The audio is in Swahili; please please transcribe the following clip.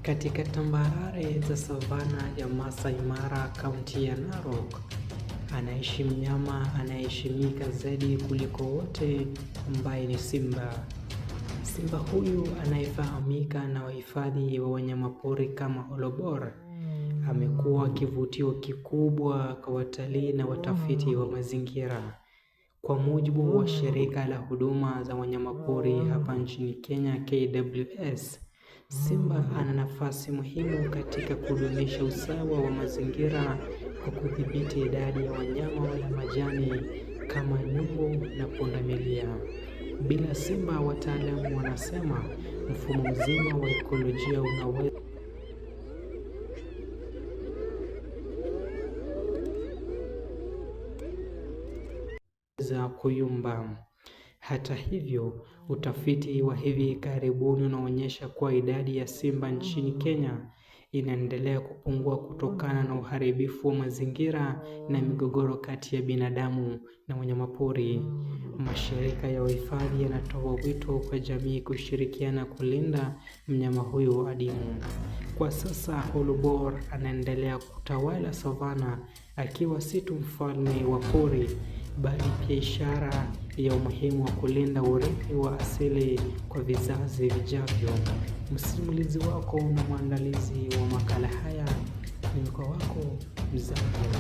Katika tambarare za savana ya Masai Mara, kaunti ya Narok, anaishi mnyama anayeheshimika zaidi kuliko wote, ambaye ni simba. Simba huyu anayefahamika na wahifadhi wa wanyamapori kama Olobor amekuwa kivutio kikubwa kwa watalii na watafiti wa mazingira. Kwa mujibu wa shirika la huduma za wanyamapori hapa nchini Kenya, KWS, simba ana nafasi muhimu katika kudumisha usawa wa mazingira kwa kudhibiti idadi ya wanyama wala majani kama nyumbu na pundamilia. Bila simba, wataalamu wanasema, mfumo mzima wa ekolojia unaweza kuyumba. Hata hivyo, utafiti wa hivi karibuni unaonyesha kuwa idadi ya simba nchini Kenya inaendelea kupungua kutokana na uharibifu wa mazingira na migogoro kati ya binadamu na wanyamapori. Mashirika ya uhifadhi yanatoa wito kwa jamii kushirikiana kulinda mnyama huyu adimu. Kwa sasa, Olobor anaendelea kutawala savana akiwa si tu mfalme wa pori, bali pia ishara ya umuhimu wa kulinda urithi wa asili kwa vizazi vijavyo. Msimulizi wako na mwandalizi wa makala haya ni mko wako Mzangu.